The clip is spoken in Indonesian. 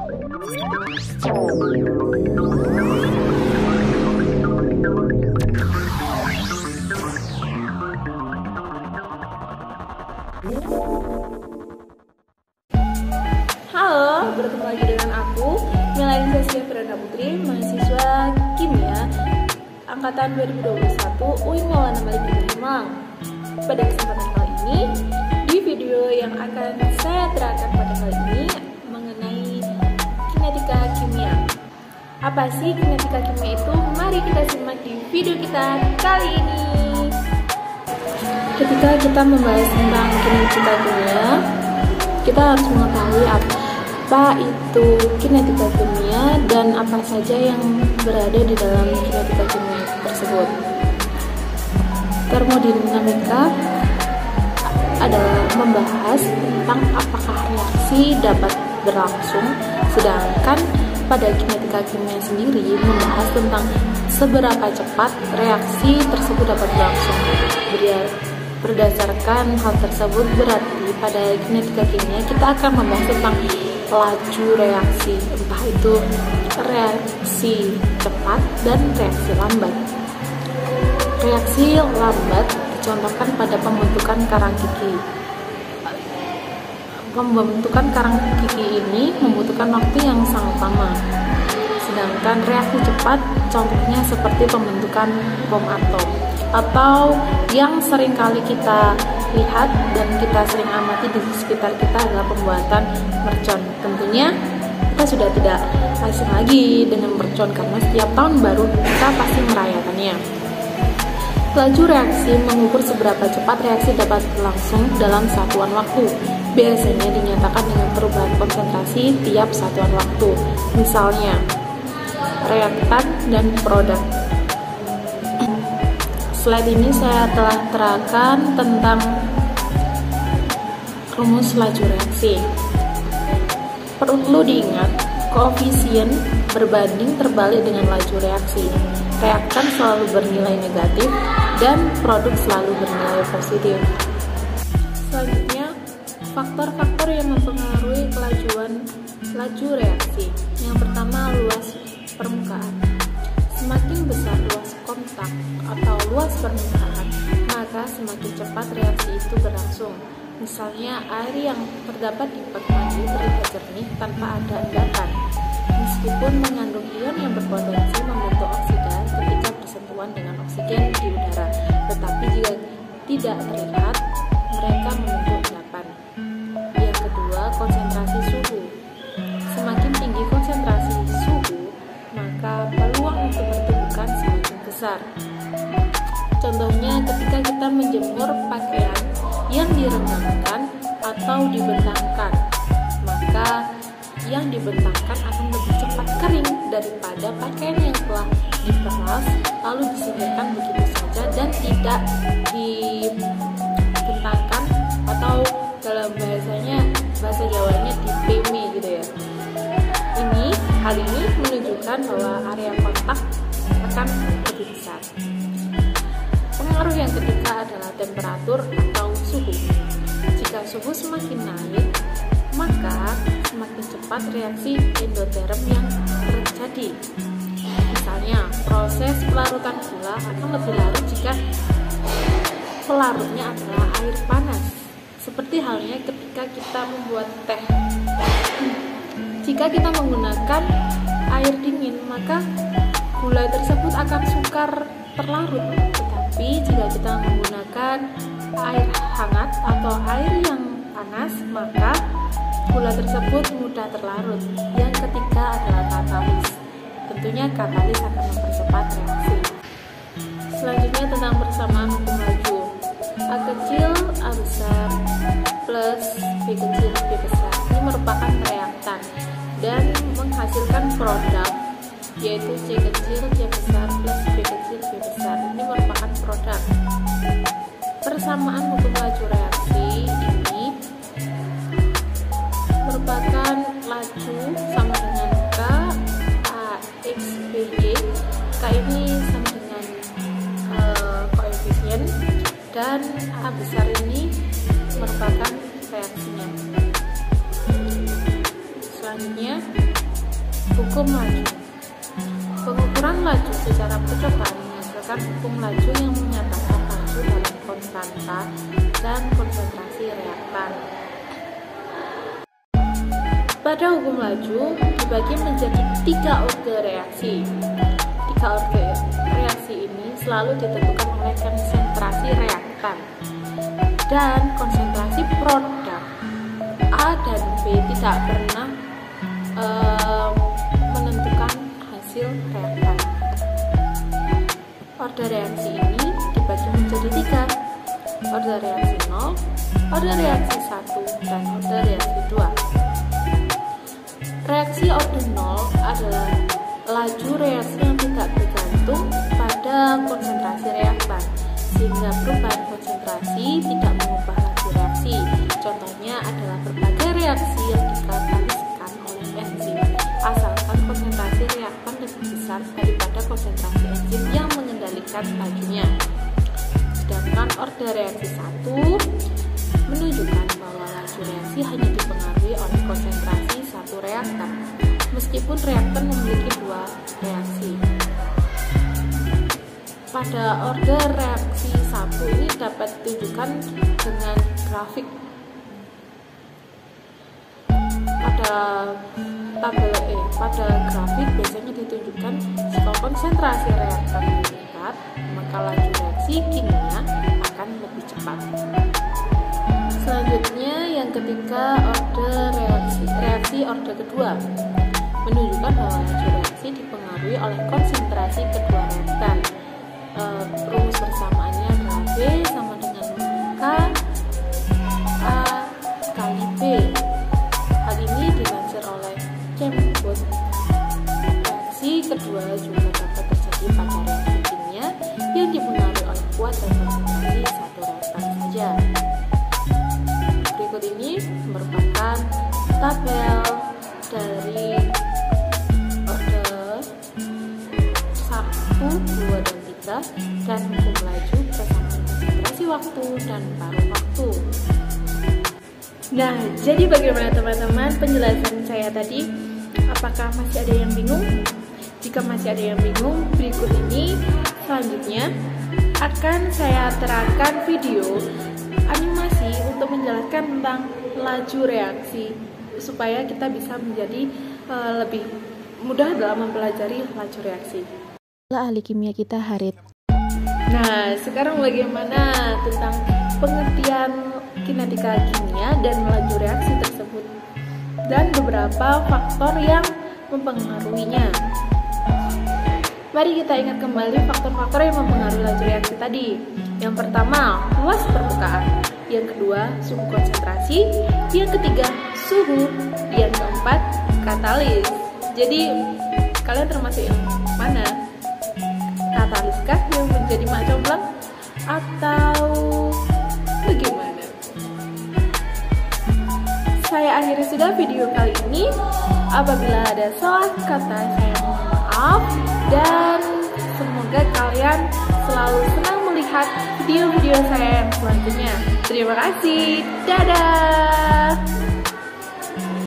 Halo, bertemu lagi dengan aku, Melanie Zasia Firanda Putri, mahasiswa Kimia Angkatan 2021 UIN Maulana Malik Malang. Pada kesempatan kali ini, di video yang akan saya terangkan pada kali ini mengenai kinetika kimia. Apa sih kinetika kimia itu? Mari kita simak di video kita kali ini. Ketika kita membahas tentang kinetika kimia, kita harus mengetahui apa itu kinetika kimia dan apa saja yang berada di dalam kinetika kimia tersebut. Termodinamika adalah membahas tentang apakah reaksi dapat berlangsung, sedangkan pada kinetika kimia sendiri membahas tentang seberapa cepat reaksi tersebut dapat berlangsung. Berdasarkan hal tersebut, berarti pada kinetika kimia kita akan membahas tentang laju reaksi, entah itu reaksi cepat dan reaksi lambat. Reaksi lambat dicontohkan pada pembentukan karang gigi. Pembentukan karang gigi ini membutuhkan waktu yang sangat lama. Sedangkan reaksi cepat contohnya seperti pembentukan bom atom, atau yang sering kali kita lihat dan kita sering amati di sekitar kita adalah pembuatan mercon. Tentunya kita sudah tidak asing lagi dengan mercon karena setiap tahun baru kita pasti merayakannya. Laju reaksi mengukur seberapa cepat reaksi dapat berlangsung dalam satuan waktu. Biasanya dinyatakan dengan perubahan konsentrasi tiap satuan waktu. Misalnya, reaktan dan produk. Slide ini saya telah terangkan tentang rumus laju reaksi. Perlu diingat, koefisien berbanding terbalik dengan laju reaksi. Reaktan selalu bernilai negatif dan produk selalu bernilai positif. Selanjutnya, faktor-faktor yang mempengaruhi kelajuan laju reaksi. Yang pertama, luas permukaan. Semakin besar luas kontak atau luas permukaan, maka semakin cepat reaksi itu berlangsung. Misalnya, air yang terdapat di pot mandi terlihat jernih tanpa ada endapan, meskipun mengandung ion yang berpotensi membentuk oksida ketika bersentuhan dengan oksigen di udara. Tetapi jika tidak terlihat, mereka membentuk endapan. Yang kedua, konsentrasi suhu. Semakin tinggi konsentrasi suhu, maka peluang untuk pertumbukan semakin besar. Contohnya ketika kita menjemur pakaian yang direndamkan atau dibentangkan, maka yang dibentangkan akan lebih cepat kering daripada pakaian yang telah diperas lalu disingkirkan begitu saja dan tidak dibentangkan, atau dalam bahasa Jawanya dipemi gitu ya. Hal ini menunjukkan bahwa area kontak akan lebih besar. Pengaruh yang ketiga adalah temperatur atau suhu. Jika suhu semakin naik, maka semakin cepat reaksi endoterm yang terjadi. Misalnya, proses pelarutan gula akan lebih larut jika pelarutnya adalah air panas. Seperti halnya ketika kita membuat teh. Jika kita menggunakan air dingin, maka gula tersebut akan sukar terlarut. Tetapi jika kita menggunakan air hangat atau air yang panas, maka gula tersebut mudah terlarut. Yang ketiga adalah katalis. Tentunya katalis akan mempercepat reaksi. Selanjutnya tentang persamaan hukum laju. A kecil A besar plus B kecil B besar. Ini merupakan reaktan dan menghasilkan produk, yaitu C kecil C besar plus B kecil B besar. Ini merupakan produk. Persamaan hukum laju reaksi ini merupakan laju sama dengan K AX BY. K ini sama dengan koefisien dan A besar ini merupakan reaksinya. Selanjutnya Hukum laju. Pengukuran laju secara percobaan menghasilkan hukum laju yang menyatakan laju dalam konstanta dan konsentrasi reaktan. Pada hukum laju dibagi menjadi 3 orde reaksi. 3 orde reaksi ini selalu ditentukan oleh konsentrasi reaktan dan konsentrasi produk. A dan B tidak pernah menentukan hasil reaktan. Orde reaksi ini dibagi menjadi 3: orde reaksi 0, orde reaksi 1, dan orde reaksi 2. Reaksi orde 0 adalah laju reaksi yang tidak bergantung pada konsentrasi reaktan, sehingga perubahan konsentrasi tidak mengubah laju reaksi. Contohnya adalah berbagai reaksi yang dikataliskan oleh enzim, asalkan konsentrasi reaktan lebih besar daripada konsentrasi enzim yang mengendalikan lajunya. Sedangkan orde reaksi 1 menunjukkan bahwa laju reaksi hanya dipengaruhi oleh konsentrasi satu reaktan, meskipun reaktan memiliki 2 reaksi. Pada orde reaksi 1 ini dapat ditunjukkan dengan grafik. Pada grafik biasanya ditunjukkan jika konsentrasi reaktan meningkat, maka laju reaksi kimia akan lebih cepat. Selanjutnya yang ketiga, reaksi orde kedua menunjukkan bahwa laju reaksi dipengaruhi oleh konsentrasi kedua reaktan. Rumus persamaannya adalah B sama dengan K A kali B. Hal ini dilansir oleh Chambers. Reaksi kedua juga dapat terjadi pada reaksi kimia yang dipengaruhi oleh kuat dan konsentrasi satu reaktan saja. Berikut ini merupakan tabel dari orde 1, 2, dan 3 dan hukum laju persamaan konsentrasi waktu dan paruh waktu. Nah, jadi bagaimana teman-teman penjelasan saya tadi? Apakah masih ada yang bingung? Jika masih ada yang bingung, berikut ini selanjutnya akan saya terangkan video animasi untuk menjelaskan tentang laju reaksi supaya kita bisa menjadi lebih mudah dalam mempelajari laju reaksi. Ahli kimia kita Harit. Nah, sekarang bagaimana tentang pengertian kinetika kimia dan laju reaksi tersebut dan beberapa faktor yang mempengaruhinya. Mari kita ingat kembali faktor-faktor yang mempengaruhi laju reaksi tadi. Yang pertama, luas permukaan. Yang kedua, suhu konsentrasi. Yang ketiga, suhu. Yang keempat, katalis. Jadi, kalian termasuk yang mana? Kataliskah yang menjadi mak comblang? Atau bagaimana? Saya akhiri sudah video kali ini. Apabila ada salah kata, saya mohon maaf. Dan semoga kalian selalu senang melihat video-video saya yang selanjutnya. Terima kasih. Dadah.